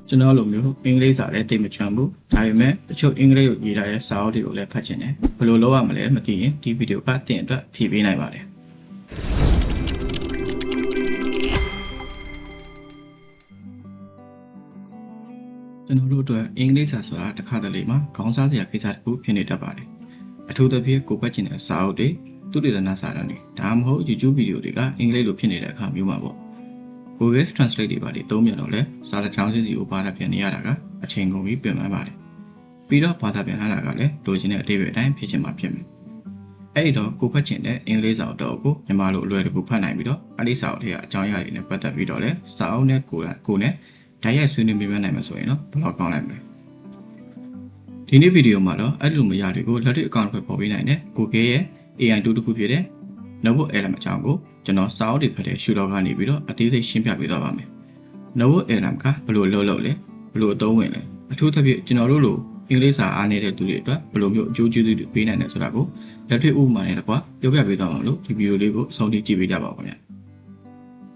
ကျွန်တော်လိုမျိုးအင်္ဂလိပ်စာလည်းသိမချမ်းဘူးဒါပေမဲ့တချို့အင်္ဂလိပ်ကိုရေးထားတဲ့စာအုပ်တွေကိုလည်းဖတ်ချင်တယ်ဘယ်လိုလုပ်ရမလဲမသိရင်ဒီဗီဒီယိုကသင်အတွက်ဖြည့်ပေးနိုင်ပါတယ်ကျွန်တော်တို့အတွက်အင်္ဂလိပ်စာဆိုတာတစ်ခါတလေမှာခေါင်းစားစရာကိစ္စတစ်ခုဖြစ်နေတတ်ပါတယ်အထူးသဖြင့်ကိုဖတ်ချင်တဲ့စာအုပ်တွေသူတေသနစာတမ်းတွေဒါမှမဟုတ် YouTube ဗီဒီယိုတွေကအင်္ဂလိပ်လိုဖြစ်နေတဲ့အခါမျိုးမှာပေါ့ Google Translate တွေပါလေသုံးပြန်တော့လဲစာတစ်ချောင်းစီစီကိုဘာသာပြန်နေရတာကအချိန်ကုန်ပြီးပြင်ပန်းပါတယ်ပြီးတော့ဘာသာပြန်လာတာကလည်းလိုချင်တဲ့အဓိပ္ပာယ်အတိုင်းဖြစ်ချင်မှဖြစ်မယ်အဲ့ဒီတော့ကိုဖတ်ချင်တဲ့အင်္ဂလိပ်စာအုပ်တော့ကိုမြန်မာလိုအလွယ်တကူဖတ်နိုင်ပြီးတော့အဲ့ဒီစာအုပ်တွေကအကြောင်းအရာတွေနဲ့ပတ်သက်ပြီးတော့လဲစာအုပ်နဲ့ကိုနဲ့ဓာတ်ရိုက်ဆွေးနွေးပြနိုင်မှာဆိုရင်တော့ဘယ်တော့ကောင်းနိုင်မလဲဒီနေ့ဗီဒီယိုမှာတော့အဲ့လိုမျိုးတွေကိုလက်တွေ့အကောင့်တွေပေါ်ပေးနိုင်တဲ့ Google ရဲ့ AI tool တစ်ခုဖြစ်တဲ့ Notebook LM အကြောင်းကိုကျွန်တော်စာအုပ်တွေဖတ်တဲ့ရှုတော့ကနေပြီးတော့အသေးစိတ်ရှင်းပြပေးသွားပါမယ်။ Notebook LM ကဘယ်လိုလုပ်လဲဘယ်လိုအသုံးဝင်လဲအထူးသဖြင့်ကျွန်တော်တို့လိုအင်္ဂလိပ်စာအားနေတဲ့သူတွေအတွက်ဘယ်လိုမျိုးအကျိုးကျေးဇူးတွေပေးနိုင်လဲဆိုတာကိုလက်တွေ့ဥပမာနဲ့တကွပြောပြပေးသွားမှာလို့ဒီဗီဒီယိုလေးကိုအဆုံးထိကြည့်ပေးကြပါဦးခင်ဗျ။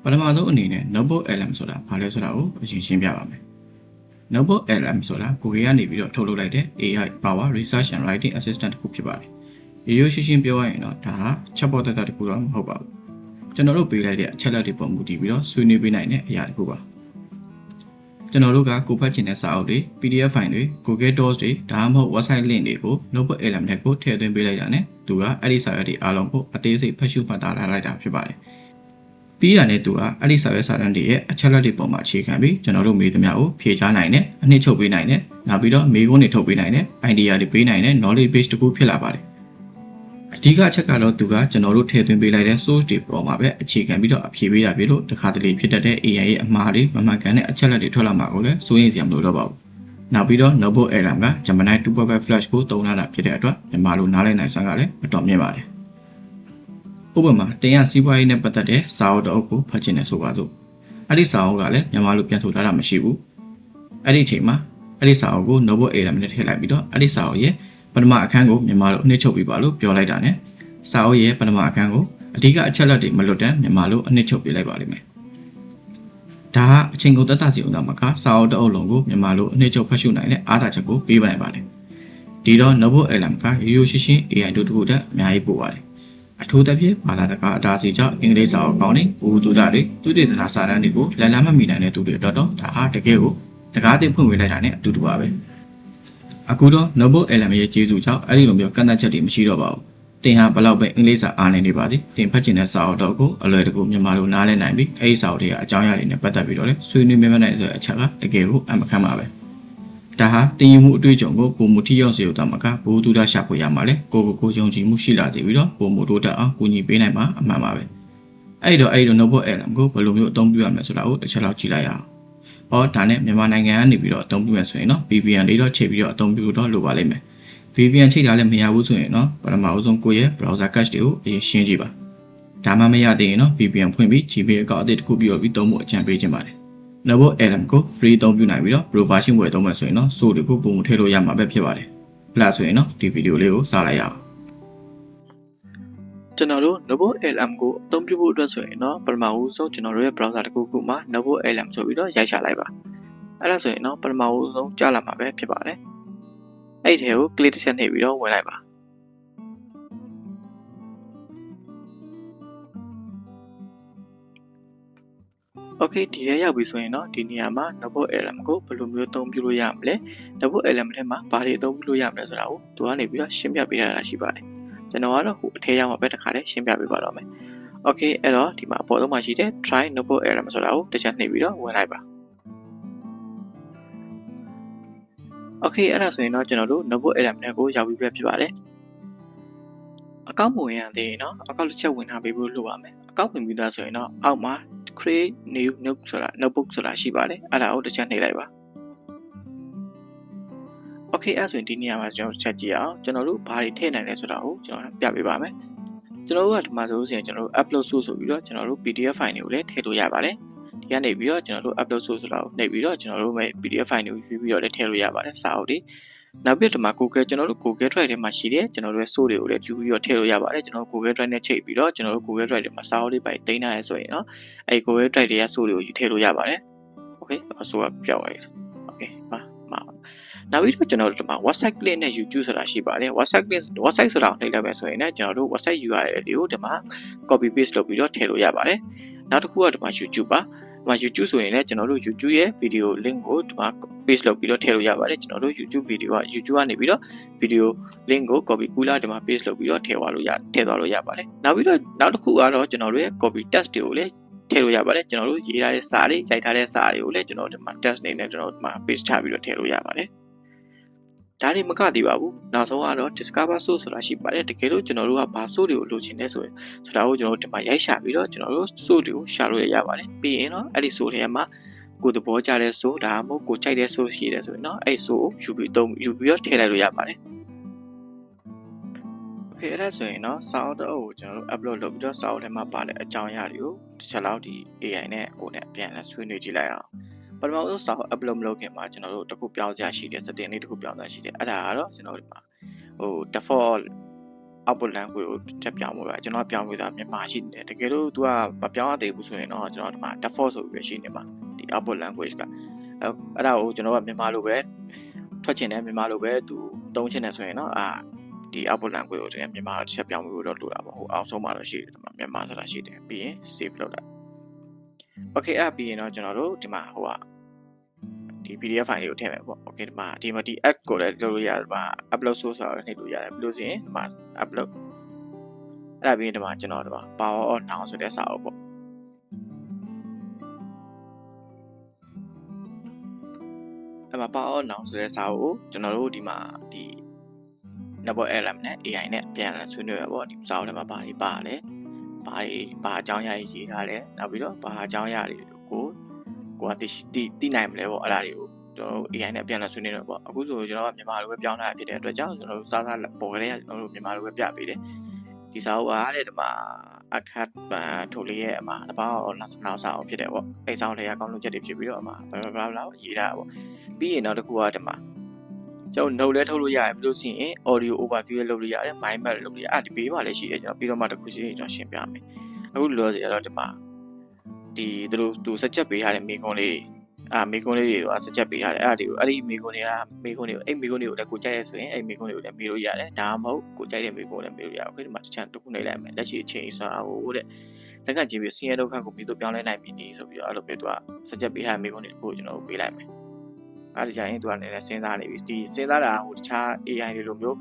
ပထမဆုံးအနေနဲ့ Notebook LM ဆိုတာဘာလဲဆိုတာကိုအရင်ရှင်းပြပါမယ်။ Notebook LM ဆိုတာ Google ကနေပြီးတော့ထုတ်လုပ်လိုက်တဲ့ AI Power Research and Writing Assistant တစ်ခုဖြစ်ပါတယ်။ရိုးရှင်းပြောရရင်တော့ဒါဟာ chatbot တစ်ခုတော့မဟုတ်ပါဘူး။ကျွန်တော်တို့ပေးလိုက်တဲ့အချက်လက်တွေပုံမူတည်ပြီးတော့ဆွေးနွေးပေးနိုင်တဲ့အရာတစ်ခုပါ။ကျွန်တော်တို့ကကိုဖတ်ချင်တဲ့စာအုပ်တွေ PDF ဖိုင်တွေ Google Docs တွေဒါမှမဟုတ် website link တွေကို Notebook LM နဲ့ကိုထည့်သွင်းပေးလိုက်တာနဲ့သူကအဲ့ဒီစာရွက်တွေအားလုံးကိုအသေးစိတ်ဖတ်ရှုမှတ်သားထားလိုက်တာဖြစ်ပါတယ်။ပြီးတာနဲ့သူကအဲ့ဒီစာရွက်စာတမ်းတွေရဲ့အချက်လက်တွေပုံမှာအခြေခံပြီးကျွန်တော်တို့မေးသမျှကိုဖြေချနိုင်တယ်အနှစ်ချုပ်ပေးနိုင်တယ်နောက်ပြီးတော့မေးခွန်းတွေထုတ်ပေးနိုင်တယ် idea တွေပေးနိုင်တယ် knowledge base တခုဖြစ်လာပါတယ်အဓိကအချက်ကတော့သူကကျွန်တော်တို့ထည့်သွင်းပေးလိုက်တဲ့ source တွေပေါ်မှာပဲအခြေခံပြီးတော့အဖြေပေးတာဖြစ်လို့တခါတလေဖြစ်တတ်တဲ့ AI ရဲ့အမှားတွေမမှန်ကန်တဲ့အချက်လက်တွေထွက်လာမှာကိုလည်းစိုးရိမ်စရာမလိုတော့ပါဘူးနောက်ပြီးတော့ Notebook LM က Gemini 2.5 Flash ကိုသုံးလာတာဖြစ်တဲ့အတွက်မြန်မာလိုနားလည်နိုင်စွမ်းကလည်းမတော်မြင့်ပါတယ်ဥပမာတင်ရစီးပွားရေးနဲ့ပတ်သက်တဲ့စာအုပ်တစ်အုပ်ကိုဖတ်ချင်တယ်ဆိုပါစို့အဲ့ဒီစာအုပ်ကလည်းမြန်မာလိုပြန်ဆိုထားတာမရှိဘူးအဲ့ဒီအချိန်မှာအဲ့ဒီစာအုပ်ကို Notebook LM နဲ့ထည့်လိုက်ပြီးတော့အဲ့ဒီစာအုပ်ရဲ့ပထမအခန်းကိုမြန်မာလိုအနှစ်ချုပ်ပြီးပါလို့ပြောလိုက်တာ ਨੇ စာအုပ်ရဲ့ပထမအခန်းကိုအဓိကအချက်လက်တွေမလွတ်တမ်းမြန်မာလိုအနှစ်ချုပ်ပြလိုက်ပါလိမ့်မယ်ဒါကအချိန်ကုန်သက်သာစီအောင်မှာကစာအုပ်တစ်အုပ်လုံးကိုမြန်မာလိုအနှစ်ချုပ်ဖတ်ရှုနိုင်တဲ့အားသာချက်ကိုပေးပါနိုင်ပါတယ်ဒီတော့ Notebook LM ကရိုးရှင်း AI တို့တစ်ခုတည်းအများကြီးပို့ပါတယ်အထူးသဖြင့်ဘာသာတကာအတားအဆီးကြောင့်အင်္ဂလိပ်စာအုပ်ကောင်းတွေဘူတူတာတွေသူတေသနာစာတမ်းတွေကိုလမ်းမမိနိုင်တဲ့သူတွေအတွက်တော့ဒါဟာတကယ်ကိုတကားသိဖွင့်ဝေလိုက်တာနဲ့အတူတူပါပဲအခုတော့ Notebook LM ရဲ့ကျေးဇူးကြောင့်အဲ့ဒီလိုမျိုးကန့်သတ်ချက်တွေမရှိတော့ပါဘူးတင်ဟာဘလောက်ပဲအင်္ဂလိပ်စာအားနေပါသည်တင်ဖတ်ချင်တဲ့စာအုပ်တော့ကိုအလွယ်တကူမြန်မာလိုနားလည်နိုင်ပြီးအဲ့ဒီစာအုပ်တွေကအကြောင်းအရာတွေနဲ့ပတ်သက်ပြီးတော့လေဆွေးနွေးမြဲနိုင်တဲ့အချက်ကတကယ်ကိုအမှန်ကန်ပါပဲဒါဟာတင်ယူမှုအတွေ့အကြုံကိုပုံမူထိရောက်စေလို့တမကဘူတူတာရှာဖွေရမှာလေကိုယုံကြည်မှုရှိလာစေပြီးတော့ပုံမူတိုးတက်အောင်ကူညီပေးနိုင်မှာအမှန်ပါပဲအဲ့တော့Notebook LM ကိုဘယ်လိုမျိုးအသုံးပြုရမလဲဆိုတာကိုတစ်ချက်လောက်ကြည့်လိုက်ရအောင်။အော်ဒါနဲ့မြန်မာနိုင်ငံကနေပြီးတော့အသုံးပြုရဆိုရင်တော့ VPN လေးတော့ချိန်ပြီးတော့အသုံးပြုတော့လိုပါလိမ့်မယ်။ VPN ချိန်ထားလည်းမရဘူးဆိုရင်တော့ပထမအဆုံးကိုယ့်ရဲ့ browser cache တွေကိုအရင်ရှင်းကြည့်ပါ။ဒါမှမရသေးရင်တော့ VPN ဖွင့်ပြီး Gmail အကောင့်အသစ်တစ်ခုပြီးသုံးဖို့အကြံပေးခြင်းပါတယ်။ Notebook LM ကို free သုံးပြုနိုင်ပြီးတော့ Pro version ဝယ်သုံးမယ်ဆိုရင်တော့ source တွေကိုပုံမထည့်လို့ရမှာပဲဖြစ်ပါတယ်။အဲ့ဒါဆိုရင်တော့ဒီဗီဒီယိုလေးကိုစလိုက်ရအောင်။ကျွန်တော်တို့ Notebook LM ကိုအသုံးပြုဖို့အတွက်ဆိုရင်တော့ပထမဦးဆုံးကျွန်တော်တို့ရဲ့ browser တစ်ခုမှာ Notebook LM ဆိုပြီးတော့ရိုက်ချလိုက်ပါအဲ့ဒါဆိုရင်တော့ပထမဦးဆုံးကြားလာမှာပဲဖြစ်ပါတယ်အဲ့ဒီထဲကို click တစ်ချက်နှိပ်ပြီးတော့ဝင်လိုက်ပါโอเคဒီထဲရောက်ပြီဆိုရင်တော့ဒီနေရာမှာ Notebook LM ကိုဘယ်လိုမျိုးအသုံးပြုလို့ရမလဲ Notebook LM ထဲမှာဘာတွေအသုံးပြုလို့ရမလဲဆိုတာကိုသူကနေပြီးတော့ရှင်းပြပေးထားတာရှိပါတယ်ကျွန်တော်ကတော့ဟိုအထဲရောက်မှာပဲတစ်ခါတည်းရှင်းပြပေးပါတော့မယ်โอเคအဲ့တော့ဒီမှာအပေါ်ဆုံးမှာရှိတဲ့ try Notebook LM ဆိုတာကိုတစ်ချက်နှိပ်ပြီးတော့ဝင်လိုက်ပါโอเคအဲ့ဒါဆိုရင်တော့ကျွန်တော်တို့ Notebook LM နဲ့ကိုရောက်ပြီးပဲဖြစ်ပါတယ်အကောင့်ဝင်ရသေးရင်တော့အကောင့်တစ်ချက်ဝင်ထားပေးဖို့လိုပါမယ်အကောင့်ဝင်ပြီးသားဆိုရင်တော့အောက်မှာ create new notebook ဆိုတာရှိပါတယ်အဲ့ဒါကိုတစ်ချက်နှိပ်လိုက်ပါโอเคအဲ့ဆိုရင်ဒီနေရာမှာကျွန်တော်ချက်ကြည့်အောင်ကျွန်တော်တို့ဘာတွေထည့်နိုင်လဲဆိုတာကိုကျွန်တော်ပြပေးပါမယ်ကျွန်တော်တို့ကဒီမှာဆိုရင်ကျွန်တော်တို့ upload source ဆိုပြီးတော့ကျွန်တော်တို့ PDF file တွေကိုလည်းထည့်လို့ရပါတယ်ဒီကနေပြီးတော့ကျွန်တော်တို့ upload source ဆိုတာကိုနှိပ်ပြီးတော့ကျွန်တော်တို့မဲ့ PDF file တွေကိုယူပြီးတော့လည်းထည့်လို့ရပါတယ်စာအုပ်တွေနောက်ပြီးတော့ဒီမှာ ကျွန်တော်တို့ Google Drive ထဲမှာရှိတဲ့ကျွန်တော်တို့ရဲ့ source တွေကိုလည်းယူပြီးတော့ထည့်လို့ရပါတယ်ကျွန်တော်တို့ Google Drive နဲ့ချိတ်ပြီးတော့ကျွန်တော်တို့ Google Drive ထဲမှာစာအုပ်တွေပိုင်သိမ်းထားရဲဆိုရင်တော့အဲဒီ Google Drive တွေက source တွေကိုယူထည့်လို့ရပါတယ်โอเคဆိုတော့ပြောက်သွားပြီ Okay ပါနောက်ပြီးတော့ကျွန်တော်တို့ဒီမှာ website link နဲ့ YouTube ဆိုတာရှိပါတယ် website ဆိုတာကိုနှိပ်လိုက်မယ်ဆိုရင်လည်းကျွန်တော်တို့ website URL တွေကိုဒီမှာ copy paste လုပ်ပြီးတော့ထည့်လို့ရပါတယ်နောက်တစ်ခုကဒီမှာ YouTube ပါဒီမှာ YouTube ဆိုရင်လည်းကျွန်တော်တို့ YouTube ရဲ့ video link ကိုဒီမှာ paste လုပ်ပြီးတော့ထည့်လို့ရပါတယ်ကျွန်တော်တို့ YouTube ကနေပြီးတော့ video link ကို copy ကူးလာဒီမှာ paste လုပ်ပြီးတော့ထည့်သွားလို့ရပါတယ်နောက်ပြီးတော့နောက်တစ်ခုကတော့ကျွန်တော်တို့ရဲ့ copy text တွေကိုလည်းထည့်လို့ရပါတယ်ကျွန်တော်တို့ရေးထားတဲ့စာတွေရိုက်ထားတဲ့စာတွေကိုလည်းကျွန်တော်တို့ဒီမှာ text နေနဲ့ကျွန်တော်တို့ဒီမှာ paste ချပြီးတော့ထည့်လို့ရပါတယ်ဒါတွေမကသေးပါဘူးနောက်ဆုံးကတော့ discover source ဆိုတာရှိပါတယ်တကယ်လို့ကျွန်တော်တို့ကဘာ source တွေကိုလိုချင်လဲဆိုရင်ဆိုတာကိုကျွန်တော်တို့ဒီမှာရိုက်ရှာပြီးတော့ကျွန်တော်တို့ source တွေကိုရှာလို့ရပါတယ်ပြီးရင်တော့အဲ့ဒီ source တွေမှာကိုယ်သဘောကျတဲ့ source ဒါမှမဟုတ်ကိုကြိုက်တဲ့ source ရှိတယ်ဆိုရင်တော့အဲ့ source ကိုယူပြီးတော့ထည့်လိုက်လို့ရပါတယ်Okay အဲ့ဒါဆိုရင်တော့စာအုပ်တစ်အုပ်ကိုကျွန်တော်တို့ upload လုပ်ပြီးတော့စာအုပ်ထဲမှာပါတဲ့အကြောင်းအရာတွေကိုတစ်ချက်လောက်ဒီ AI နဲ့ကိုယ်နဲ့ပြန်လဲဆွေးနွေးကြည့်လိုက်အောင်ပထမဆုံးစာအုပ် upload မလုပ်ခင်မှာကျွန်တော်တို့တစ်ခုပြောင်းစရာရှိတယ် setting လေးတစ်ခုပြောင်းစရာရှိတယ်အဲ့ဒါကတော့ကျွန်တော်တို့ဒီမှာdefault output language ကိုတက်ပြောင်းဖို့ပဲကျွန်တော်ပြောင်းပြီးသားမြန်မာရှိနေတယ်တကယ်လို့ तू ကမပြောင်းရသေးဘူးဆိုရင်တော့ကျွန်တော်ဒီမှာ default ဆိုပြီးရှိနေမှာဒီ output language ကအဲ့ဒါကိုကျွန်တော်ကမြန်မာလိုပဲထွက်ချင်တယ်မြန်မာလိုပဲ तू သုံးချင်တယ်ဆိုရင်တော့ဒီ output language ကိုကျွန်တော်မြန်မာတစ်ချက်ပြောင်းပြီးတော့လိုတာပေါ့ဟိုအောက်ဆုံးမှာတော့ရှိတယ်ဒီမှာမြန်မာဆိုတာရှိတယ်ပြီးရင် save လုပ်လိုက် Okay အဲ့ပြီးရင်တော့ကျွန်တော်တို့ဒီမှာဒီ PDF file လေးကိုထည့်မယ်ပေါ့ Okay ဒီမှာဒီ add ကိုလည်းလုပ်လို့ရတယ်ဒီမှာ upload source ဆိုတာလည်းနှိပ်လို့ရတယ်ပြီးလို့ဆိုရင်ဒီမှာ upload အဲ့ပြီးရင်ဒီမှာကျွန်တော်ဒီမှာ power on now ဆိုတဲ့စာအုပ်ပေါ့အဲ့မှာ power on now ဆိုတဲ့စာအုပ်ကိုကျွန်တော်တို့ဒီမှာဒီ double LM နဲ့ AI နဲ့ပြန်ဆွေးနွေးရပေါ့ဒီစာအုပ်ထဲမှာဘာတွေပါလဲဘာအကြောင်းအရာကြီးရေးထားလဲနောက်ပြီးတော့ဘာအကြောင်းအရာတွေကိုကသိနိုင်မလဲပေါ့အဲ့ဒါတွေကိုကျွန်တော်တို့ AI နဲ့ပြန်ဆွေးနွေးရပေါ့အခုဆိုကျွန်တော်ကမြန်မာလိုပဲပြောင်းထားဖြစ်တဲ့အတွက်ကြောင့်ကျွန်တော်တို့စားပေါ်ကလေးကကျွန်တော်တို့မြန်မာလိုပဲပြပေးတယ်ဒီစာအုပ်ကတဲ့ဒီမှာအခက်ထိုလေးရဲ့အမှာတပောက်နောက်စာအုပ်ဖြစ်တယ်ပေါ့အဲ့စာအုပ်တွေကကောင်းလုံးချက်တွေဖြစ်ပြီးတော့အမှာဘလာရေးထားတာပေါ့ပြီးရင်နောက်တစ်ခုကဒီမှာကျွန်တော် note လဲထုတ်လို့ရတယ်ပြီးလို့ရှိရင် audio overview လုပ်လို့ရတယ် mind map လုပ်လို့ရတယ်ဒီဘေးမှာလည်းရှိတယ်ကျွန်တော်ပြီးတော့မှတစ်ခုချင်းကျွန်တော်ရှင်းပြမယ်အခုလောစီကတော့ဒီမှာဒီသူစက်ချက်ပေးထားတဲ့မိကုံးလေးမိကုံးလေးတွေကစက်ချက်ပေးထားတယ်အဲ့ဒီမိကုံးတွေကိုလည်းကိုကြိုက်ရဆိုရင်အဲ့မိကုံးတွေကိုလည်းမေးလို့ရတယ်ဒါမှမဟုတ်ကိုကြိုက်တဲ့မိကုံးလည်းမေးလို့ရတယ်အခုဒီမှာတစ်ချက်တစ်ခုနေလိုက်မယ်လက်ရှိအချိန်စာဟိုတဲ့လက်ကကြည့်ပြီးဆင်းရဲဒုက္ခကိုပြီးတော့ပြောင်းလဲနိုင်ပြီဆိုပြီးတော့အဲ့လိုမျိုးသူကစက်ချက်ပေးထားတဲ့မိကုံးတွေကိုကျွန်တော်တို့ပေးလိုက်မယ်အဲ့ဒီကြရင်သူကလည်းစဉ်းစားနေပြီဒီစဉ်းစားတာတခြား AI တွေလိုမျို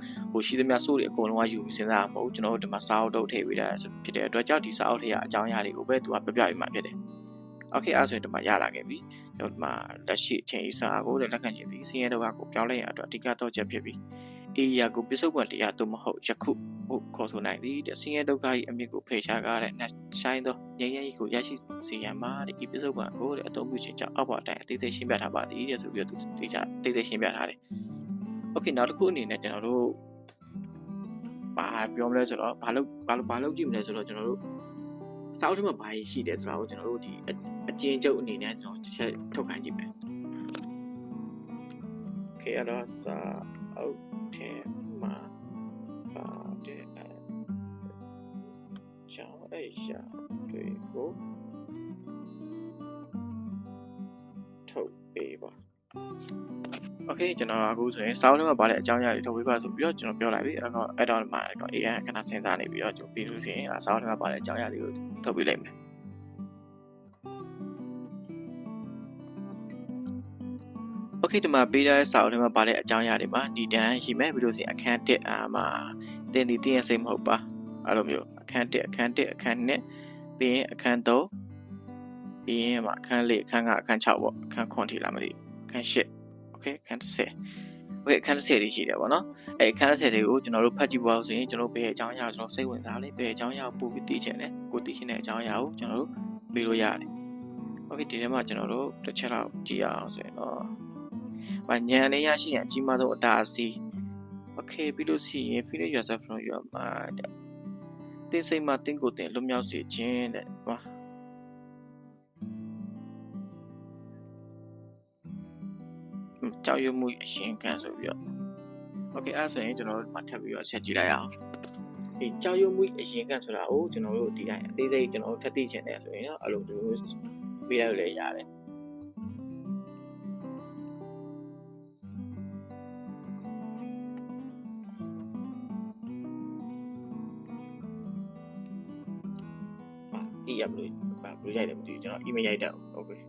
းရှိသမျှစိုးတွေအကုန်လုံးကယူပြီးစဉ်းစားမှာမဟုတ်ကျွန်တော်တို့ဒီမှာစာအုပ်တုပ်ထည့်ပေးတာဖြစ်တဲ့အတွက်ကြောင့်ဒီစာအုပ်ထဲကအကြောင်းအရာတွေကိုပဲသူကပြပြပြီးမှဖြစ်တယ်Okay အဲ့ဆိုရင်ဒီမှာရလာခဲ့ပြီဒီမှာလက်ရှိအချိန်အစားကိုလက်ခံချင်ပြီးဆင်းရဲဒုက္ခကိုပြောင်းလဲရအတွက်အဓိကတော့ချက်ဖြစ်ပြီးAI ကိုပစ္စုပန်တရားသို့မဟုတ်ယခုဟုတ်ခေါ်ဆိုနိုင်သည်ဆင်းရဲဒုက္ခ၏အမြင့်ကိုဖေရှားကားတဲ့ရှိုင်းသောငြိမ်းချမ်းရေးကိုရရှိစေရန်မှာဒီပစ္စုပန်ကိုအသုံးပြုခြင်းကြောင့်အောက်ပါအတိုင်းအသေးစိတ်ရှင်းပြထားပါသည်တဲ့ဆိုပြီးတော့သူတေချာအသေးစိတ်ရှင်းပြထားတယ် Okay နောက်တစ်ခုအနေနဲ့ကျွန်တော်တို့ဘာပြောမလဲဆိုတော့ဘာလုပ်ကြည့်မလဲဆိုတော့ကျွန်တော်တို့စာအုပ်ထဲမှာဘာရှိတယ်ဆိုတာကိုကျွန်တော်တို့ဒီအကျဉ်းချုပ်အနေနဲ့ကျွန်တော်ချက်ထုတ်ခိုင်းကြည့်မယ် Okay အဲ့တော့စာအုပ်ထဲမှာပါတဲ့အကြောင်းအရာတွေကိုထုတ်ပေးပါ Okay ကျွန်တော်အခုဆိုရင်စာအုပ်ထဲမှာပါတဲ့အကြောင်းအရာတွေထုတ်ပေးပါဆိုပြီးတော့ကျွန်တော်ပြောလိုက်ပြီအဲ့တော့မှာ AI ခဏစဉ်းစားနေပြီးတော့ကျွန်တော်ပြီးလို့ရှိရင်စာအုပ်ထဲမှာပါတဲ့အကြောင်းအရာတွေကိုထုတ်ပေးလိုက်မယ်Okay ဒီမှာပေးထားတဲ့စာအုပ်ထဲမှာပါတဲ့အကြောင်းအရာတွေမှာဒီတန်းရှိမယ်ပြီးလို့ရှိရင်အခန်း1မှာတင်ရစိတ်မဟုတ်ပါအဲ့လိုမျိုးအခန်း1အခန်း2အခန်း2ပြီးရင်အခန်း3ပြီးရင်အခန်း4အခန်း5အခန်း6ပေါ့အခန်း9ထိလားမသိအခန်း8 Okay အခန်း10 Okay အခန်း10လေးရှိတယ်ပေါ့နော်အဲ့အခန်း10တွေကိုကျွန်တော်တို့ဖတ်ကြည့်ပါဦးဆိုရင်ကျွန်တော်ဘယ်အကြောင်းအရာကျွန်တော်စိတ်ဝင်စားလဲဘယ်အကြောင်းအရာပို့ပြီးသိချင်လဲကိုသိချင်တဲ့အကြောင်းအရာကိုကျွန်တော်တို့ပေးလို့ရတယ် Okay ဒီထဲမှာကျွန်တော်တို့တစ်ချက်လောက်ကြည့်ရအောင်ဆိုရင်တော့ညံနေရရှိရင်အကြီးမားဆုံးအတားအဆီး Okay ပြီးလို့ရှိရင် finish yourself from your mind တင်းစိတ်မှတင်းကိုယ်တင်လွတ်မြောက်စေခြင်းတဲ့ဟောကြောက်ရွံ့မှုအရှင်ခံဆိုပြီးတော့ Okay အဲ့ဆိုရင်ကျွန်တော်တို့မှထပ်ပြီးတော့ဆက်ကြည့်လိုက်အောင်ဒီကြောက်ရွံ့မှုအရှင်ခံဆိုတာကိုကျွန်တော်တို့ဒီတိုင်းအသေးစိတ်ကျွန်တော်တို့ထပ်သိချင်တယ်ဆိုရင်တော့အဲ့လိုမျိုးပေးလိုက်လို့လည်းရတယ် E ရမလို့ဘာလို့ရိုက်တယ်မသိဘူးကျွန်တော် email ရိုက်တယ် okay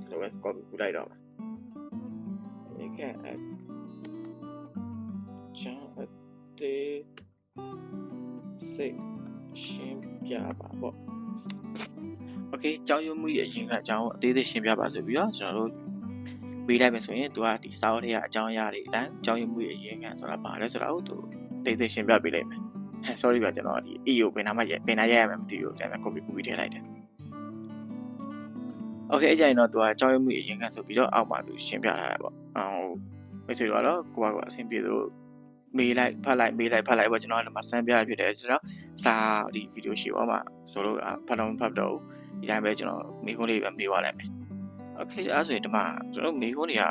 ဒီလိုပဲ copy ကူလိုက်တော့မယ်ဒီကချာအသေးစိတ်ရှင်းပြပါပေါ့ okay ကြောင်းရုံမှုရဲ့အရင်ကအကြောင်းအသေးသေးရှင်းပြပါဆိုပြီးတော့ကျွန်တော်တို့ပေးလိုက်မယ်ဆိုရင်သူကဒီစာအုပ်ထဲကအကြောင်းအရာတွေအတိုင်းကြောင်းရုံမှုရဲ့အရင်ကဆိုတာဘာလဲဆိုတာကိုသူအသေးသေးရှင်းပြပေးလိုက်မယ်sorry ပါကျွန်တော်ဒီ E ကိုဘယ်နာမှဘယ်နာရိုက်ရမှမသိဘူးဒါပေမဲ့ copy ကူပြီးထည့်လိုက်တယ် okay အကြိမ်တော့သူကကြောင်းရုံမှုရဲ့အရင်ကဆိုပြီးတော့အောက်မှာသူရှင်းပြထားတာပေါ့မိတ်ဆွေတို့ကတော့ကိုကအဆင်ပြေသလိုမေးလိုက်ဖတ်လိုက်ပေါ့ကျွန်တော်ကဒီမှာစမ်းပြရဖြစ်တယ်ကျွန်တော်စာဒီဗီဒီယိုရှိပါမှာဆိုတော့ဖတ်တော့ဒီတိုင်းပဲကျွန်တော်မိခွန်းလေးပဲမေးသွားလိုက်မယ် okay အဲ့ဆိုရင်ဒီမှာကျွန်တော်မိခွန်းတွေက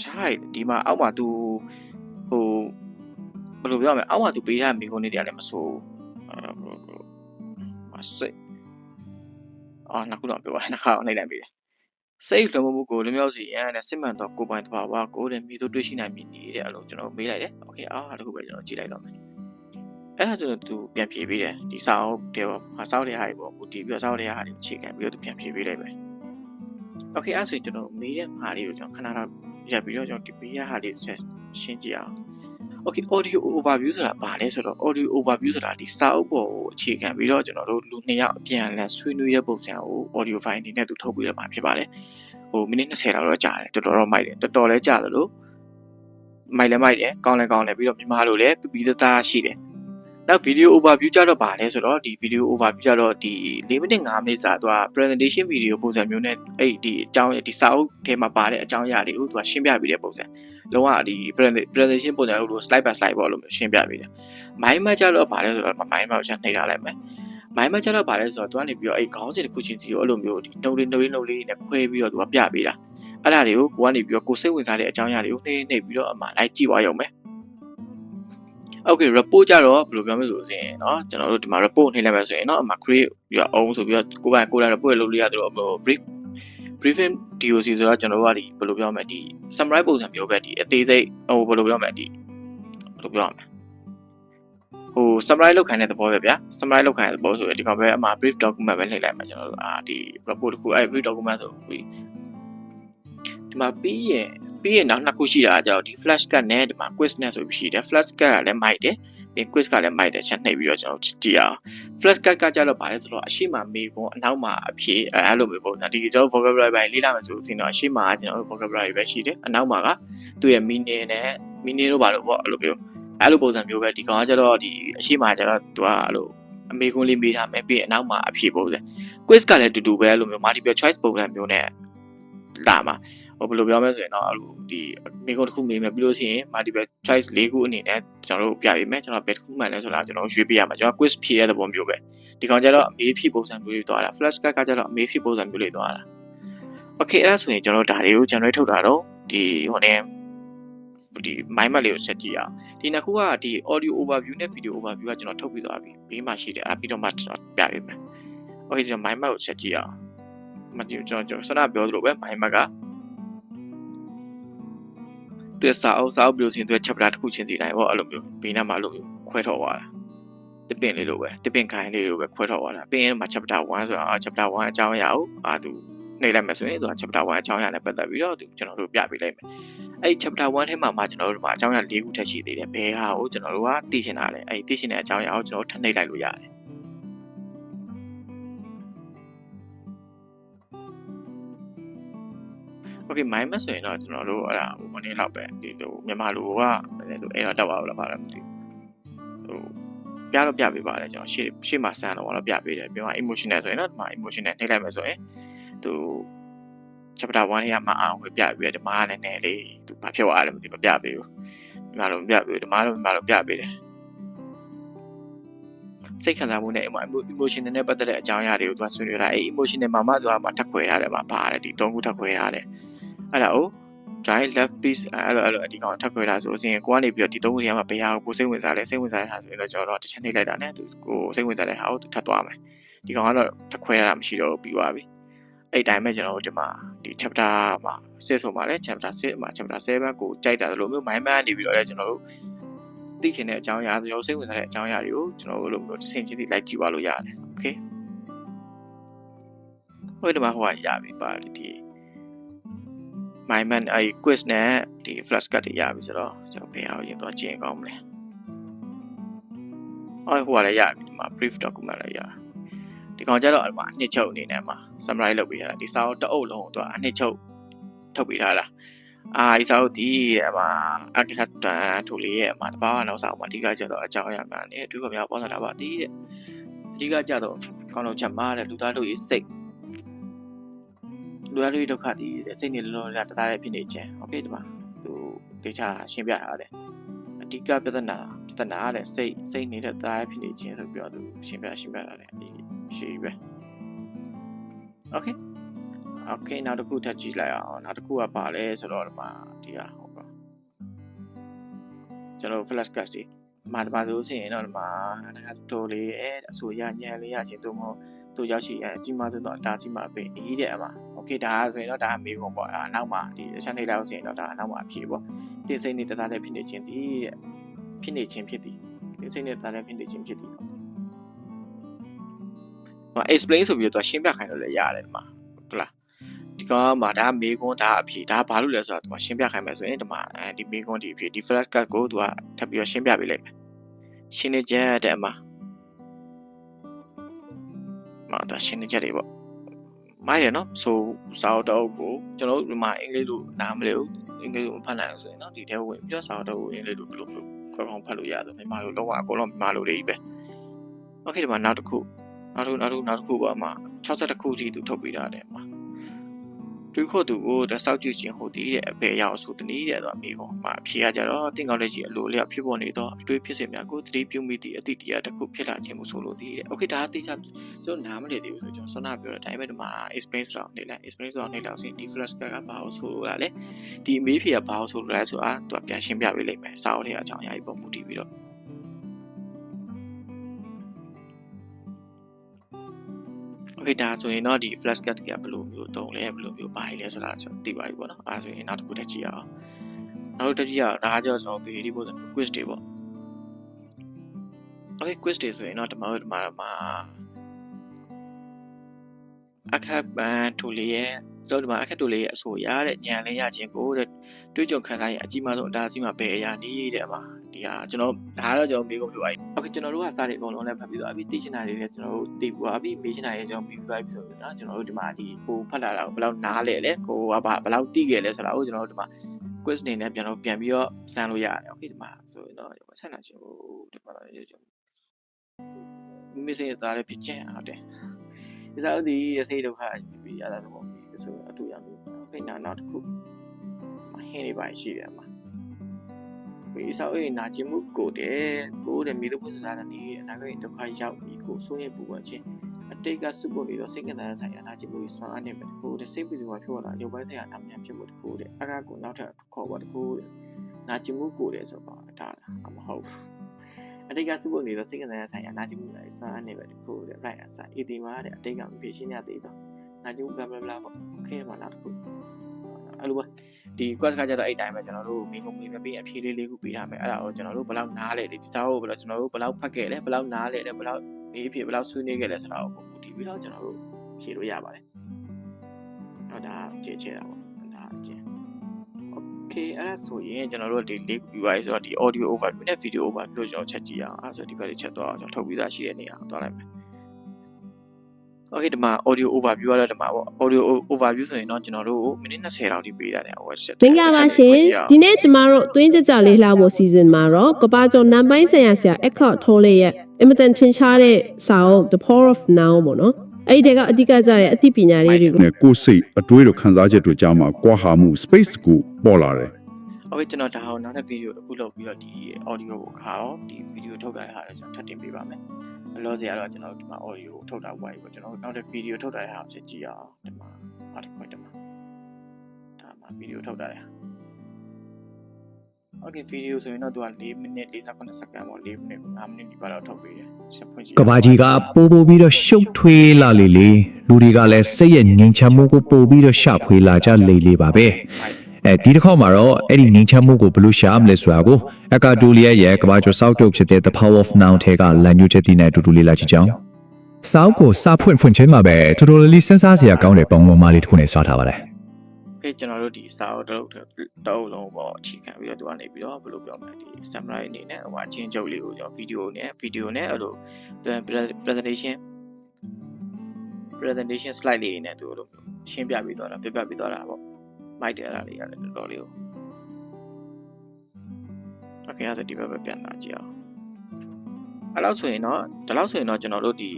ရှားဒီမှာအောက်မှာသူဟိုဘယ်လိုပြောရမလဲအောက်မှာသူပေးထားမိခွန်းလေးတွေကလည်းမဆိုးစိတ်နှစ်ခုတော့ပြောပါနှစ်ခါအောင်နှိမ့်လိုက်ပြီစိတ်လုံးမှုကိုလွမြောက်စီရန်နဲ့စစ်မှန်တော့ကိုပိုင်တဘာဝကိုတဲ့မိတို့တွေ့ရှိနိုင်မည်တဲ့အလုံးကျွန်တော်မေးလိုက်တယ်။ Okay အားတခုပဲကျွန်တော်ကြည့်လိုက်တော့မယ်။အဲ့ဒါဆိုတော့သူပြန်ဖြေပေးတယ်ဒီစာအုပ်တွေပေါ့စာအုပ်တွေဟာတွေပေါ့ဟိုတီးပြီးတော့စာအုပ်တွေဟာတွေအခြေခံပြီးတော့သူပြန်ဖြေပေးလိုက်မယ်။ Okay အဲ့ဆိုကျွန်တော်မေးတဲ့ဟာလေးကိုကျွန်တော်ခဏတော့ရပ်ပြီးတော့ကျွန်တော်ဒီပေးရဟာလေးဆက်ရှင်းကြည့်အောင်။ Okay audio overview ဆိုတာဘာလဲဆိုတော့ audio overview ဆိုတာဒီစာအုပ်ပေါ်ကိုအခြေခံပြီးတော့ကျွန်တော်တို့လူ2ယောက်အပြန်အလှန်ဆွေးနွေးတဲ့ပုံစံကို audio file အနေနဲ့သူထုတ်ပေးရမှာဖြစ်ပါတယ်။ဟိုမိနစ်20လောက်တော့ကြာတယ်တော်တော်မိုက်တယ်တော်တော်လည်းကြာတယ်လို့မိုက်လည်းမိုက်တယ်ကောင်းလည်းကောင်းတယ်ပြီးတော့မြန်မာလိုလည်းပြီးသက်သားရှိတယ်နောက် video overview ကြတော့ဗာလဲဆိုတော့ဒီ video overview ကြတော့ဒီ4မိနစ်5မိနစ်စာသူက presentation video ပုံစံမျိုးနဲ့အဲ့ဒီအကြောင်းဒီစာအုပ်ထဲမှာပါတဲ့အကြောင်းအရာတွေကိုသူကရှင်းပြပေးတဲ့ပုံစံလုံးဝဒီ presentation ပုံစံလို့ slide by slide ပေါ့လို့ရှင်းပြပေးတယ် mind map ကြတော့ဗာလဲဆိုတော့ mind map ကိုနှိပ်ထားလိုက်မယ် mind map ကြတော့ဗာလဲဆိုတော့သူကနေပြီးတော့အဲ့ခေါင်းစဉ်တစ်ခုချင်းစီကိုအဲ့လိုမျိုးဒီနှုတ်လေးနဲ့ခွဲပြီးတော့သူကပြပေးတာအဲ့ဒါတွေကိုကိုကနေပြီးတော့ကိုစိတ်ဝင်စားတဲ့အကြောင်းအရာတွေကိုနှိပ်ပြီးတော့အမှလိုက်ကြည့်ပါရုံပဲOkay report ကြတော့ဘယ်လိုပြောမလဲဆိုရင်เนาะကျွန်တော်တို့ဒီမှာ report နှိပ်လိုက်မယ်ဆိုရင်เนาะအမှ create ပြီးတော့ own ဆိုပြီးတော့ကိုယ်တိုင် report လုပ်လို့ရတယ်လို့ briefing DOC ဆိုတော့ကျွန်တော်တို့ကဒီဘယ်လိုပြောမလဲဒီ summarize ပုံစံမျိုးပဲဒီအသေးစိတ်ဟိုဘယ်လိုပြောမလဲဒီဘယ်လိုပြောမလဲဟို summarize လုပ်ခိုင်းတဲ့သဘောပဲဗျာ summarize လုပ်ခိုင်းတဲ့သဘောဆိုရင်ဒီကောင်ပဲအမှ brief document ပဲနှိပ်လိုက်မှာကျွန်တော်တို့ဒီ report တစ်ခုအဲ့ brief document ဆိုပြီးဒီမှာပြီးရင်နောက်နှစ်ခုရှိတာကြောင့်ဒီ flashcard နဲ့ဒီမှာ quiz နဲ့ဆိုပြီးရှိတယ် flashcard ကလည်းမိုက်တယ်ပြီး quiz ကလည်းမိုက်တယ်ချက်နှိပ်ပြီးတော့ကျွန်တော်ကြည့်အောင် flashcard ကကြတော့ဗာလဲဆိုတော့အရှိမမေးခွန်းအနောက်မှာအဖြေအဲ့လိုမျိုးပုံစံဒီကျွန်တော် vocabulary ပိုင်းလေ့လာမယ်ဆိုရင်တော့အရှိမကကျွန်တော် vocabulary ပဲရှိတယ်အနောက်မှာကသူ့ရဲ့ meaning နဲ့ meaning တို့ဗာလို့ပေါ့အဲ့လိုမျိုးအဲ့လိုပုံစံမျိုးပဲဒီကောင်ကကြတော့ဒီအရှိမကကြတော့သူကအဲ့လိုအမေခွန်းလေးမေးထားမယ်ပြီးအနောက်မှာအဖြေပုံစံ quiz ကလည်းတူတူပဲအဲ့လိုမျိုး multiple choice ပုံစံမျိုးနဲ့လာမှာဟိုဘယ်လိုပြောမလဲဆိုရင်တော့ဒီမိကုန်းတစ်ခုမေးမယ်ပြီးလို့ရှိရင် multiple choice ၄ခုအနေနဲ့ကျွန်တော်တို့ပြပေးမယ်ကျွန်တော်ဘယ်တစ်ခုမှန်းလဲဆိုတာကျွန်တော်ရွေးပြရမှာကျွန်တော် quiz ဖြေရတဲ့ပုံမျိုးပဲဒီကောင်ကျတော့အမေးဖြေပုံစံမျိုးလေးသွားတာ flashcard ကကျတော့အမေးဖြေပုံစံမျိုးလေးသွားတာ okay အဲ့ဒါဆိုရင်ကျွန်တော်ဒါတွေကို generate ထုတ်တာတော့ဒီဟိုနေဒီ mind map လေးကိုဆက်ကြည့်အောင်ဒီနှစ်ခုကဒီ audio overview နဲ့ video overview ကကျွန်တော်ထုတ်ပြီးသွားပြီဘေးမှာရှိတယ်ပြီးတော့မှကျွန်တော်ပြပေးမယ် okay ဒီ mind map ကိုဆက်ကြည့်အောင်မကြည့်ကျွန်တော်စနပြောသလိုပဲ mind map ကသူစာအုပ်ဘယ်လိုရှင်သူ chapter တစ်ခုချင်းစီတိုင်းပေါ့အဲ့လိုမျိုးဘေးနားမှာအဲ့လိုမျိုးခွဲထော်သွားတာတပင်လေးလိုပဲတပင်ခိုင်းလေးလိုပဲခွဲထော်သွားတာပြီးရင်မှာ chapter 1ဆိုတာ chapter 1အကြောင်းအရာကိုသူနှိပ်လိုက်မယ်ဆိုရင်သူက chapter 1အကြောင်းအရာနဲ့ပတ်သက်ပြီးတော့သူကျွန်တော်တို့ပြပေးလိုက်မယ်အဲ့ chapter 1ထဲမှာကျွန်တော်တို့ဒီမှာအကြောင်းအရာ၄ခုထပ်ရှိသေးတယ်ဘယ်ဟာကိုကျွန်တော်တို့ကသိချင်တာလဲအဲ့သိချင်တဲ့အကြောင်းအရာကိုကျွန်တော်ထပ်နှိပ်လိုက်လို့ရတယ်Okay mind map ဆိုရင်တော့ကျွန်တော်တို့အဲ့ဒါဟိုမနေ့လောက်ပဲဒီမြန်မာလူကအဲ့တော့တက်ပါဦးလားပါတော့မသိဘူးဟိုပြတော့ပြပေးပါတယ်ကျွန်တော်ရှေ့မှာစမ်းတော့ပြပေးတယ်ပြီးတော့ emotional ဆိုရင်တော့ဒီမှာ emotional နှိပ်လိုက်မယ်ဆိုရင်သူ chapter 1ထဲမှာအောင်ပြပြီးတယ်ဒီမှာလည်းနည်းလေးသူဘာဖြစ်သွားလဲမသိဘူးပြပေးဘူးဒီမှာလုံးပြပေးဒီမှာလုံးပြပေးတယ်စိတ်ခံစားမှုနဲ့ emotional နဲ့ပတ်သက်တဲ့အကြောင်းအရာတွေကိုသူကဆွေးနွေးတာအဲ့ emotional မှာမှသူကမှထပ်ခွဲရတယ်မှာပါတယ်ဒီ၃ခုထပ်ခွဲရတယ်အဲ့ဒါကို giant left piece အဲ့လိုဒီကောင်ထပ်ခွဲတာဆိုအရင်ကိုကနေပြီးတော့ဒီ၃ခုထဲမှာဘယ်ဟာကိုစိတ်ဝင်စားလဲစိတ်ဝင်စားတဲ့ဟာဆိုရင်တော့ကျွန်တော်တို့တစ်ချက်နှိပ်လိုက်တာနဲ့သူကိုစိတ်ဝင်စားတဲ့ဟာကိုသူထပ်သွားမယ်ဒီကောင်ကတော့ထပ်ခွဲရတာမရှိတော့ပြီးသွားပြီအဲ့တိုင်းပဲကျွန်တော်တို့ဒီမှာဒီ chapter မှာစစ်ဆိုမှာလဲ chapter 6မှာ chapter 7ကိုကြိုက်တာလို့မျိုး mind map နေပြီးတော့လဲကျွန်တော်တို့သိချင်တဲ့အကြောင်းအရာကျွန်တော်စိတ်ဝင်စားတဲ့အကြောင်းအရာတွေကိုကျွန်တော်တို့လိုမျိုးတစ်ဆင့်ချင်းစီလိုက်ကြည့်ပါလို့ရတယ် okay ဟုတ်တယ်မှာဟိုကရပြီပါတယ်ဒီ my man အဲ့ quiz နဲ့ဒီ flashcard တွေရပြီဆိုတော့ကျွန်တော်ဘယ်အောင်ရင်တော့ကျင်ကောင်းမလဲဟိုကလည်းရပြီဒီမှာ brief document လည်းရဒီကောင်ကျတော့အဲ့မှာအနှစ်ချုပ်အနေနဲ့မှာ summarize လုပ်ပေးထားတာဒီစာအုပ်တအုပ်လုံးတော့အနှစ်ချုပ်ထုတ်ပေးထားတာဒီစာအုပ်ဒီအဲ့မှာအကထတန်ထိုလေးရဲ့အမှာတဘာဝနောက်စာအုပ်မှာအဓိကကျတော့အကြောင်းအရာမှန်နဲ့အထူးကများပေါ်လာတာပါဒီတဲ့အဓိကကျတော့ကောင်းလုံးချက်မှားတဲ့လူသားတို့ရဲ့စိတ်လူသားတို့ဒုက္ခဒီစိတ်နေလုံးတသားတဲ့ဖြစ်နေခြင်းโอเคဒီမှာသူဒေချာရှင်းပြထားတယ်အဓိကပြဿနာတဲ့စိတ်နေတဲ့သားဖြစ်နေခြင်းဆိုပြီးတော့သူရှင်းပြထားတယ်ဒီရှင်းပဲโอเคနောက်တစ်ခုထပ်ကြည့်လိုက်အောင်နောက်တစ်ခုကပါလဲဆိုတော့ဒီမှာဒီဟာဟုတ်ပါကျွန်တော် flash card ဒီမှာဆိုစရင်တော့ဒီမှာတိုလေးအဆိုရညံလေးရချင်းတို့မဟုတ်သူရောက်ရှိအကြီးမားဆုံးတော့ဒါစီမှာပင်ဤတဲ့အမှာโอเคဒါဆိုရင်တော့ဒါမေးခွန်းပေါ့နောက်မှာဒီအချက်နေလောက်ဆိုရင်တော့ဒါနောက်မှာအဖြေပေါ့တင်စိတ်နေတသားတဲ့ဖြစ်နေခြင်းဒီဖြစ်နေခြင်းဖြစ်သည်တင်စိတ်နေတသားတဲ့ဖြစ်နေခြင်းဖြစ်သည်explain ဆိုပြီးတော့ရှင်းပြခိုင်းလို့လည်းရတယ်ဒီမှာဟုတ်လားဒီကောင်မှာဒါမေးခွန်းဒါအဖြေဒါဘာလို့လဲဆိုတော့ဒီမှာရှင်းပြခိုင်းမယ်ဆိုရင်ဒီမှာဒီမေးခွန်းဒီအဖြေဒီ flash card ကိုသူကထပ်ပြီးတော့ရှင်းပြပေးလိုက်မယ်ရှင်းနေကြတဲ့အမှာဒါရှင်းနေကြတယ်ပေါ့မိုက်ရနော်ဆိုစာအုပ်တော့ကိုကျွန်တော်တို့ဒီမှာအင်္ဂလိပ်လိုနားမလဲဘူးအင်္ဂလိပ်လိုမဖတ်နိုင်အောင်ဆိုရင်နော်ဒီထဲဝင်ပြီးတော့စာအုပ်တော့ကိုအင်္ဂလိပ်လိုဘယ်လိုကောင်းဖတ်လို့ရဆိုမြန်မာလိုတော့အကုန်လုံးမြန်မာလိုတွေကြီးပဲโอเคဒီမှာနောက်တစ်ခုပေါ့အမ62ခုထိသူထုတ်ပေးထားတယ်အမသူခုသူကိုတဆောက်ကြည့်ခြင်းဟိုတည်တဲ့အပေရောက်ဆိုတနည်းတဲ့တော့အမေကောမှာအဖြေကကြတော့တင်ကောင်းတဲ့ကြီးအလိုလျောက်ဖြစ်ပေါ်နေတော့အတွေ့ဖြစ်စဉ်များကိုသတိပြုမိသည့်အသည့်တရားတစ်ခုဖြစ်လာခြင်းမှုဆိုလို့တည်တဲ့โอเคဒါအသေးချာကျွန်တော်နားမလည်သေးဘူးဆိုကျွန်တော်စောနာပြောတဲ့အတိုင်းပဲဒီမှာ explain ဆိုတော့နေလိုက် explain ဆိုတော့နေလောက်ဆိုရင်ဒီ flash card ကဘာလို့ဆိုလို့လဲဒီအမေးဖြေကဘာလို့ဆိုလို့လဲဆိုတာသူကပြန်ရှင်းပြပေးလိမ့်မယ်စာအုပ်ထဲအကြောင်းအရာကြီးပုံမူတည်ပြီးတော့โอเคဒါဆိုရင်တော့ဒီ flash card ကဘယ်လိုမျိုးတုံးလဲဘယ်လိုမျိုးပါလဲဆိုတာကျွန်တော်သိပါပြီပေါ့နော်ဆိုရင်နောက်တစ်ခုထပ်ကြည့်အောင်နောက်တစ်ခုဒါကကျွန်တော် video ပို့တယ် quiz တွေပေါ့โอเค quiz တွေဆိုရင်တော့ဒီမှာအခက်ပန်ထိုလေးရဲ့တော့ဒီမှာအခက်တိုလေးရဲ့အဆိုရတဲ့ညံလင်းရခြင်းကိုတဲ့တွေးကြုံခံစားရင်အကြီးမားဆုံးအတားအဆီးမှာဘယ်အရာနည်းတဲ့မှာဒီဟာကျွန်တော်ဒါကတော့ကျွန်တော်မေးခွန်းပြပါပြီโอเคကျွန်တော်တို့ကစာတွေအကုန်လုံးလည်းဖတ်ပြီးတော့အပြီး dictionary တွေလည်းကျွန်တော်တို့သိပြီးအပြီး dictionary တွေကျွန်တော်ပြီးပြပြီဆိုတော့เนาะကျွန်တော်တို့ဒီမှာဒီကိုဖတ်လာတာကိုဘယ်လောက်နားလဲလဲကိုကဘယ်လောက်သိခဲ့လဲဆိုတာကိုကျွန်တော်တို့ဒီမှာ quiz နေနဲ့ပြန်ပြီးတော့စမ်းလို့ရတယ်โอเคဒီမှာဆိုရင်တော့ဆက်လာချင်းဒီမှာကျွန်တော်မိစေးသားလည်းဖြစ်ချင်းဟုတ်တယ်ဒီစာအုပ်ဒီအစိဒုက္ခပြီးရတာသဘောမျိုးဆိုအတူရမျိုးဖိနာနောက်တစ်ခုဟင်းတွေပါရှိတယ်မှာဒီစာအုပ်နာကျင်မှုကိုတဲ့မိလို့ပုစစားတဲ့နေအနာဂတ်ဒုက္ခရောက်ပြီးကိုစိုးရိမ်ပူပန်ခြင်းအတိတ်ကစုပ်ပြီးတော့စိတ်ကံသားဆိုင်ရာနာကျင်မှုဆွမ်းအားနေမယ်ကိုတဲ့စိတ်ပူပန်ဖြစ်လာရုပ်ပိုင်းဆိုင်ရာနာမည်ဖြစ်မှုတခုတဲ့အကားကိုနောက်ထပ်ခေါ်ပါတခုတဲ့နာကျင်မှုကိုတဲ့ဆိုတော့ဒါမဟုတ်အတိတ်ကစုပ်ပြီးတော့စိတ်ကံသားဆိုင်ရာနာကျင်မှုတွေဆွမ်းအားနေမယ်တခုတဲ့ right answer အဒီမှာတဲ့အတိတ်ကမဖြစ်ရှင်းရသေးတော့နာကျင်မှု blah blah blah ပေါ့โอเคမှာနောက်တစ်ခုအဲ့လိုပါဒီ quest ကကြတော့အဲ့တိုင်းပဲကျွန်တော်တို့မိကုံမိမပြီးအဖြေလေးခုပေးထားမယ်အဲ့ဒါကိုကျွန်တော်တို့ဘယ်လောက်နားလဲဒီစာအုပ်ကိုကျွန်တော်တို့ဘယ်လောက်ဖတ်ခဲ့လဲဘယ်လောက်နားလဲဘယ်လောက်ဒီအဖြေဘယ်လောက်ဆွေးနွေးခဲ့လဲဆိုတာကိုပုံတည်ပြီးတော့ကျွန်တော်တို့ဖြေလို့ရပါတယ်တော့ဒါကျေချဲတာပေါ့ဒါအကျဉ်း okay အဲ့ဒါဆိုရင်ကျွန်တော်တို့ဒီလေးခုပြီးသွားပြီဆိုတော့ဒီ audio overview နဲ့ video overview ကိုကျွန်တော်ချက်ကြည့်အောင်အဲ့ဆိုဒီဘက်လေးချက်တော့ကျွန်တော်ထုတ်ပြီးသားရှိတဲ့နေရာကိုသွားလိုက်မယ်okay ဒီမှာ audio overview ကတော့ဒီမှာပေါ့ audio overview ဆိုရင်တော့ကျွန်တော်တို့မိနစ်20လောက်ထိပေးရတယ်ဟိုချက်မင်္ဂလာပါရှင်ဒီနေ့ကျမတို့သွင်းကြလေးလှဖို့ season မှာတော့ကဘာကျော်နံပိုင်းဆိုင်ရာဆရာ Eckhart Tolle ရဲ့ imitant ထင်ရှားတဲ့စာအုပ် The Power of Now ပေါ့နော်အဲ့ဒီကအဓိကကြတဲ့အသိပညာလေးတွေကိုကိုယ်စိတ်အတွေးတို့ခံစားချက်တွေကြားမှာကွာဟာမှု space ကိုပေါ်လာတယ်okay ကျွန်တော်ဒါအောင်နောက်တဲ့ video တစ်ခုလုပ်ပြီးတော့ဒီ audio ကိုခါတော့ဒီ video ထုတ်တာဟာလည်းကျွန်တော်ထပ်တင်ပေးပါမယ်အလို့စီကတော့ကျွန်တော်ဒီမှာ audio ကိုထုတ်တာဝိုင်းပေါ့ကျွန်တော်နောက်တဲ့ video ထုတ်တာဟာကိုကြည့်အောင်ဒီမှာအားတစ်ခွက်ဒီမှာဒါမှ video ထုတ်တာလေ okay video ဆိုရင်တော့သူက4မိနစ်48စက္ကန့်ပေါ့4မိနစ်5မိနစ်ဒီပါတော့ထုတ်ပေးတယ်ချက်ဖွင့်ကြည့်ကဘာကြီးကပို့ပြီးတော့ရှုပ်ထွေးလာလေလူတွေကလည်းစိတ်ရဲ့ငြိမ်ချမ်းမှုကိုပို့ပြီးတော့ရှာဖွေလာကြလေပါပဲဒီတစ်ခေါက်မှာတော့အဲ့ဒီငြိမ်းချမ်းမှုကိုဘယ်လိုရှာမလဲဆိုတာကိုအကာတိုလီယာရဲ့ကဘာကျော်စောက်တုတ်ဖြစ်တဲ့ The Power of Now ထဲကလမ်းညွှန်ချက်တည်နေအတူတူလေးလာကြည့်ကြအောင် စောက်ကိုစာဖွင့်ချင်းမှာပဲတော်တော်လေးစဉ်းစားစရာကောင်းတဲ့ပုံမှန်လေးတစ်ခုနဲ့ဆွာထားပါတယ် โอเคကျွန်တော်တို့ဒီစာအုပ်တစ်လုံးပေါ့အခြေခံပြီးတော့သူကနေပြီးတော့ဘယ်လိုပြောမလဲဒီ summary အနေနဲ့ဟိုအချင်းချုပ်လေးကိုကျွန်တော်ဗီဒီယိုနဲ့အဲ့လို presentation slide လေးနဲ့သူတို့ရှင်းပြပြီးတော့ပြပြပြီးတော့တာပေါ့မိုက်တယ်အဲ့ဒါလေးရတယ်တော်တော်လေးကို โอเคအဲ့ဒါဒီဘက်ပဲပြန်လာကြည့်အောင်အဲ့လောက်ဆိုရင်တော့ဒီလောက်ဆိုရင်တော့ကျွန်တော်တို့ဒီ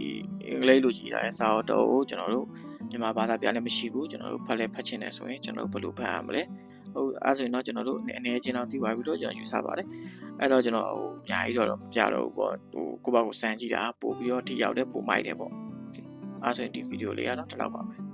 အင်္ဂလိပ်လိုရေးထားတဲ့စာအုပ်တော့ကိုကျွန်တော်တို့မြန်မာဘာသာပြန်လည်းမရှိဘူးကျွန်တော်တို့ဖတ်ချင်တယ်ဆိုရင်ကျွန်တော်တို့ဘယ်လိုဖတ်ရမလဲဟုတ်အဲ့ဆိုရင်တော့ကျွန်တော်တို့အနေချင်းတော့သိပါပြီတော့ကျွန်တော်ယူဆပါတယ်အဲ့တော့ကျွန်တော်ဟိုအများကြီးတော့မပြတော့ဘူးပေါ့ဟိုကိုယ့်ဘာကိုစမ်းကြည့်တာပို့ပြီးတော့ဒီရောက်တဲ့ပို့မိုက်တယ်ပေါ့အဲ့ဆိုရင်ဒီဗီဒီယိုလေးကတော့ဒီလောက်ပါပဲ